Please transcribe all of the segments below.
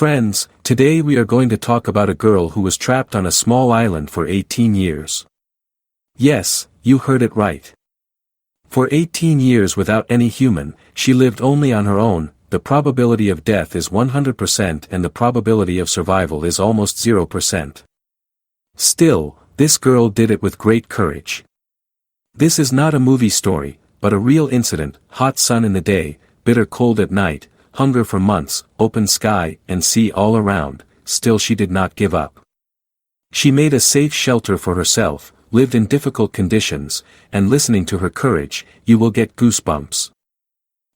Friends, today we are going to talk about a girl who was trapped on a small island for 18 years. Yes, you heard it right. For 18 years without any human, she lived only on her own. The probability of death is 100% and the probability of survival is almost 0%. Still, this girl did it with great courage. This is not a movie story, but a real incident: hot sun in the day, bitter cold at night, hunger for months, open sky and sea all around. Still she did not give up. She made a safe shelter for herself, lived in difficult conditions, and listening to her courage, you will get goosebumps.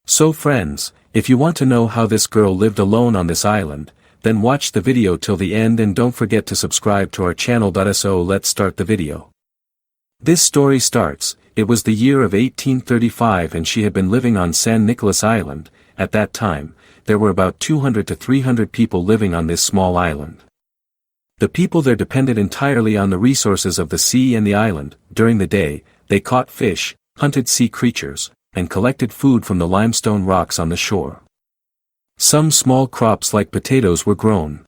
So friends, if you want to know how this girl lived alone on this island, then watch the video till the end and don't forget to subscribe to our channel. So let's start the video. This story starts, it was the year of 1835 and she had been living on San Nicolas Island. At that time, there were about 200 to 300 people living on this small island. The people there depended entirely on the resources of the sea and the island. During the day, they caught fish, hunted sea creatures, and collected food from the limestone rocks on the shore. Some small crops like potatoes were grown.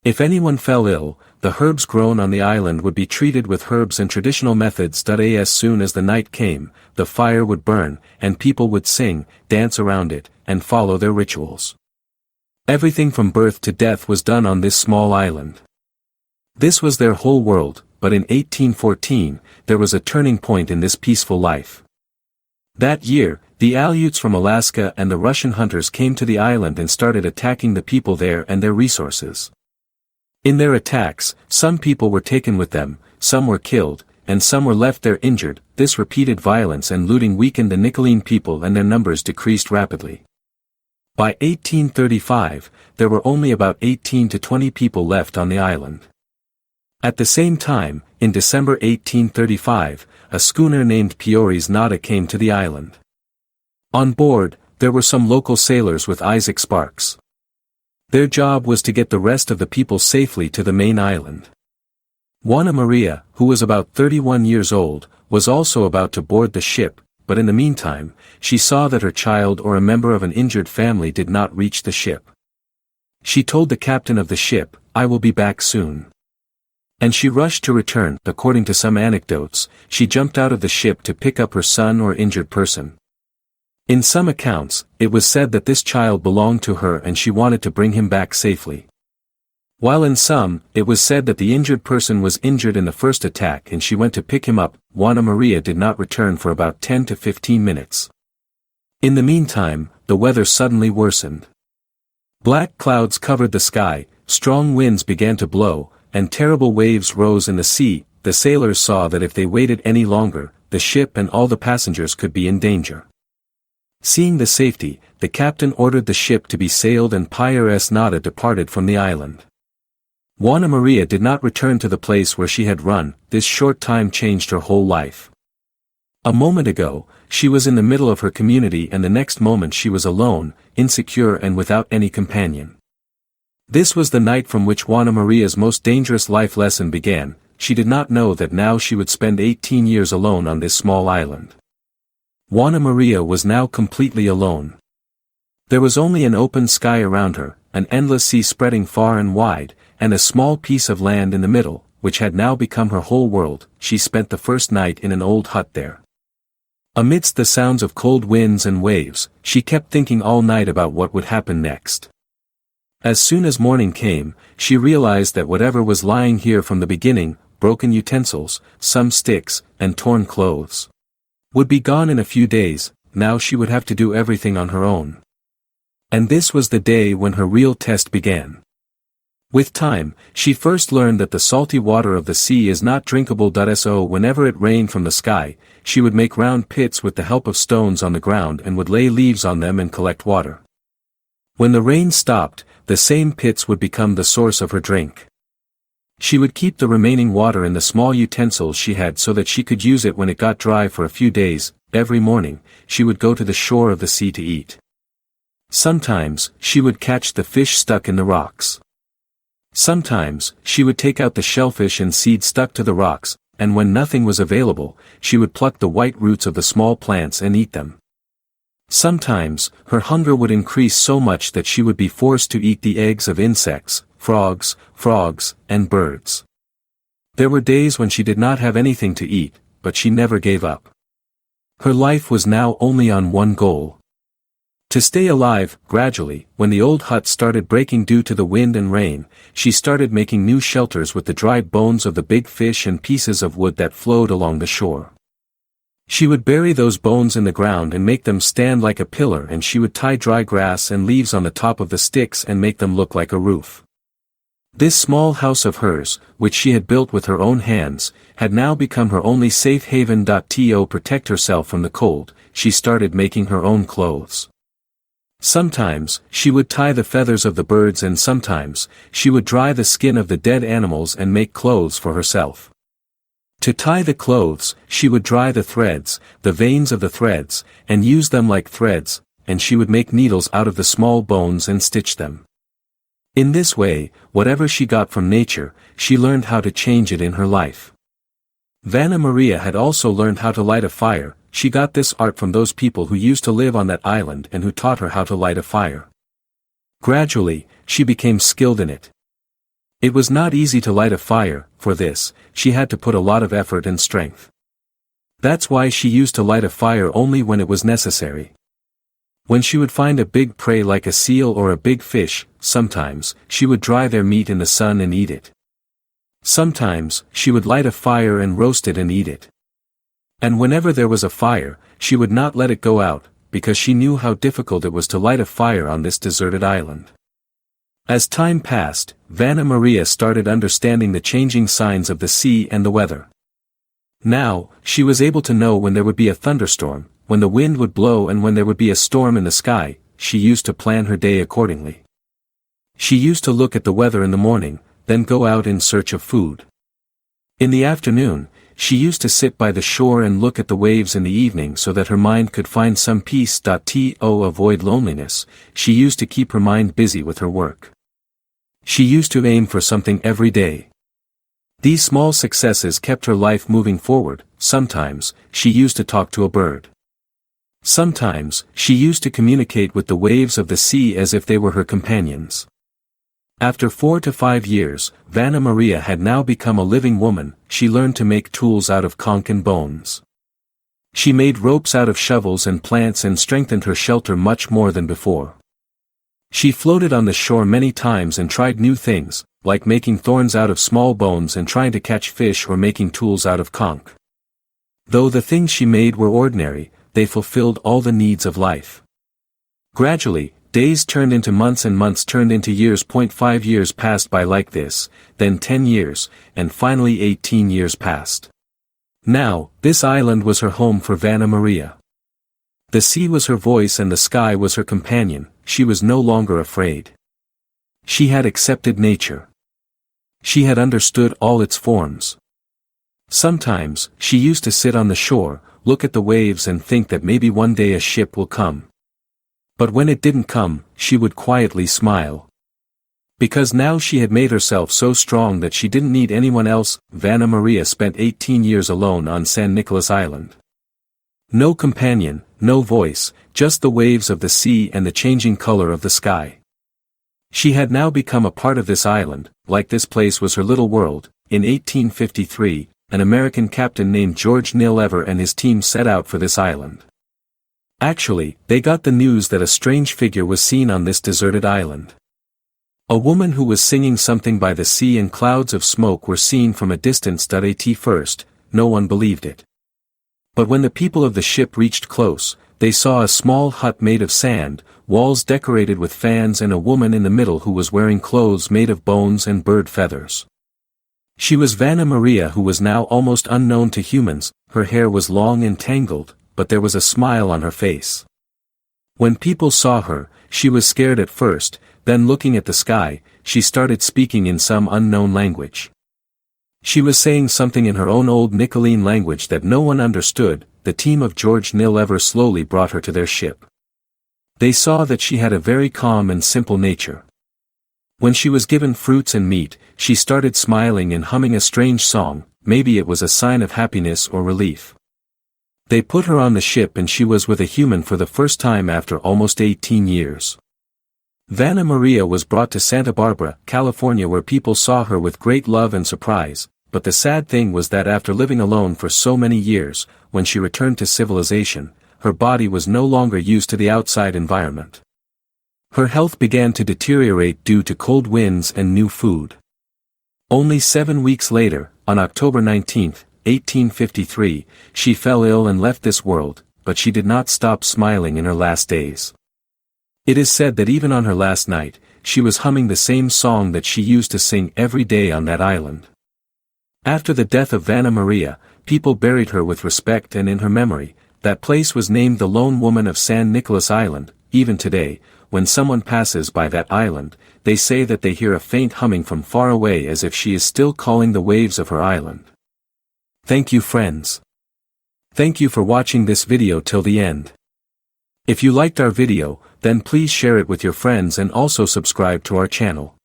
If anyone fell ill, the herbs grown on the island would be treated with herbs and traditional methods. As soon as the night came, the fire would burn, and people would sing, dance around it, and follow their rituals. Everything from birth to death was done on this small island. This was their whole world, but in 1814, there was a turning point in this peaceful life. That year, the Aleuts from Alaska and the Russian hunters came to the island and started attacking the people there and their resources. In their attacks, some people were taken with them, some were killed, and some were left there injured. This repeated violence and looting weakened the Nicolean people and their numbers decreased rapidly. By 1835, there were only about 18 to 20 people left on the island. At the same time, in December 1835, a schooner named Peories Nada came to the island. On board, there were some local sailors with Isaac Sparks. Their job was to get the rest of the people safely to the main island. Juana Maria, who was about 31 years old, was also about to board the ship, but in the meantime, she saw that her child or a member of an injured family did not reach the ship. She told the captain of the ship, "I will be back soon." And she rushed to return. According to some anecdotes, she jumped out of the ship to pick up her son or injured person. In some accounts, it was said that this child belonged to her and she wanted to bring him back safely. While in some, it was said that the injured person was injured in the first attack and she went to pick him up. Juana Maria did not return for about 10 to 15 minutes. In the meantime, the weather suddenly worsened. Black clouds covered the sky, strong winds began to blow, and terrible waves rose in the sea. The sailors saw that if they waited any longer, the ship and all the passengers could be in danger. Seeing the safety, the captain ordered the ship to be sailed and Peories Nada departed from the island. Juana Maria did not return to the place where she had run. This short time changed her whole life. A moment ago, she was in the middle of her community and the next moment she was alone, insecure and without any companion. This was the night from which Juana Maria's most dangerous life lesson began. She did not know that now she would spend 18 years alone on this small island. Juana Maria was now completely alone. There was only an open sky around her, an endless sea spreading far and wide, and a small piece of land in the middle, which had now become her whole world. She spent the first night in an old hut there. Amidst the sounds of cold winds and waves, she kept thinking all night about what would happen next. As soon as morning came, she realized that whatever was lying here from the beginning, broken utensils, some sticks, and torn clothes, would be gone in a few days. Now she would have to do everything on her own. And this was the day when her real test began. With time, she first learned that the salty water of the sea is not drinkable. So whenever it rained from the sky, she would make round pits with the help of stones on the ground and would lay leaves on them and collect water. When the rain stopped, the same pits would become the source of her drink. She would keep the remaining water in the small utensils she had so that she could use it when it got dry for a few days. Every morning, she would go to the shore of the sea to eat. Sometimes, she would catch the fish stuck in the rocks. Sometimes, she would take out the shellfish and seed stuck to the rocks, and when nothing was available, she would pluck the white roots of the small plants and eat them. Sometimes, her hunger would increase so much that she would be forced to eat the eggs of insects, frogs, and birds. There were days when she did not have anything to eat, but she never gave up. Her life was now only on one goal. To stay alive. Gradually, when the old hut started breaking due to the wind and rain, she started making new shelters with the dried bones of the big fish and pieces of wood that flowed along the shore. She would bury those bones in the ground and make them stand like a pillar, and she would tie dry grass and leaves on the top of the sticks and make them look like a roof. This small house of hers, which she had built with her own hands, had now become her only safe haven. To protect herself from the cold, she started making her own clothes. Sometimes, she would tie the feathers of the birds, and sometimes, she would dry the skin of the dead animals and make clothes for herself. To tie the clothes, she would dry the threads, the veins of the threads, and use them like threads, and she would make needles out of the small bones and stitch them. In this way, whatever she got from nature, she learned how to change it in her life. Vanna Maria had also learned how to light a fire. She got this art from those people who used to live on that island and who taught her how to light a fire. Gradually, she became skilled in it. It was not easy to light a fire. For this, she had to put a lot of effort and strength. That's why she used to light a fire only when it was necessary. When she would find a big prey like a seal or a big fish, sometimes, she would dry their meat in the sun and eat it. Sometimes, she would light a fire and roast it and eat it. And whenever there was a fire, she would not let it go out, because she knew how difficult it was to light a fire on this deserted island. As time passed, Vanna Maria started understanding the changing signs of the sea and the weather. Now, she was able to know when there would be a thunderstorm, when the wind would blow, and when there would be a storm in the sky. She used to plan her day accordingly. She used to look at the weather in the morning, then go out in search of food. In the afternoon, she used to sit by the shore and look at the waves in the evening so that her mind could find some peace. To avoid loneliness, she used to keep her mind busy with her work. She used to aim for something every day. These small successes kept her life moving forward. Sometimes, she used to talk to a bird. Sometimes, she used to communicate with the waves of the sea as if they were her companions. After 4 to 5 years, Vanna Maria had now become a living woman. She learned to make tools out of conch and bones. She made ropes out of shovels and plants and strengthened her shelter much more than before. She floated on the shore many times and tried new things, like making thorns out of small bones and trying to catch fish or making tools out of conch. Though the things she made were ordinary, they fulfilled all the needs of life. Gradually, days turned into months and months turned into years. 5 years passed by like this, then 10 years, and finally 18 years passed. Now, this island was her home for Vanna Maria. The sea was her voice and the sky was her companion. She was no longer afraid. She had accepted nature. She had understood all its forms. Sometimes, she used to sit on the shore, look at the waves and think that maybe one day a ship will come. But when it didn't come, she would quietly smile. Because now she had made herself so strong that she didn't need anyone else. Vanna Maria spent 18 years alone on San Nicolas Island. No companion, no voice, just the waves of the sea and the changing color of the sky. She had now become a part of this island, like this place was her little world. In 1853, an American captain named George Nill-Ever and his team set out for this island. Actually, they got the news that a strange figure was seen on this deserted island. A woman who was singing something by the sea, and clouds of smoke were seen from a distance. At first, no one believed it. But when the people of the ship reached close, they saw a small hut made of sand, walls decorated with fans, and a woman in the middle who was wearing clothes made of bones and bird feathers. She was Vanna Maria, who was now almost unknown to humans. Her hair was long and tangled, but there was a smile on her face. When people saw her, she was scared at first, then looking at the sky, she started speaking in some unknown language. She was saying something in her own old Nicolean language that no one understood. The team of George Nill-Ever slowly brought her to their ship. They saw that she had a very calm and simple nature. When she was given fruits and meat, she started smiling and humming a strange song. Maybe it was a sign of happiness or relief. They put her on the ship and she was with a human for the first time after almost 18 years. Vanna Maria was brought to Santa Barbara, California, where people saw her with great love and surprise, but the sad thing was that after living alone for so many years, when she returned to civilization, her body was no longer used to the outside environment. Her health began to deteriorate due to cold winds and new food. Only 7 weeks later, on October 19, 1853, she fell ill and left this world, but she did not stop smiling in her last days. It is said that even on her last night, she was humming the same song that she used to sing every day on that island. After the death of Vanna Maria, people buried her with respect, and in her memory, that place was named the Lone Woman of San Nicolas Island. Even today, when someone passes by that island, they say that they hear a faint humming from far away as if she is still calling the waves of her island. Thank you, friends. Thank you for watching this video till the end. If you liked our video, then please share it with your friends and also subscribe to our channel.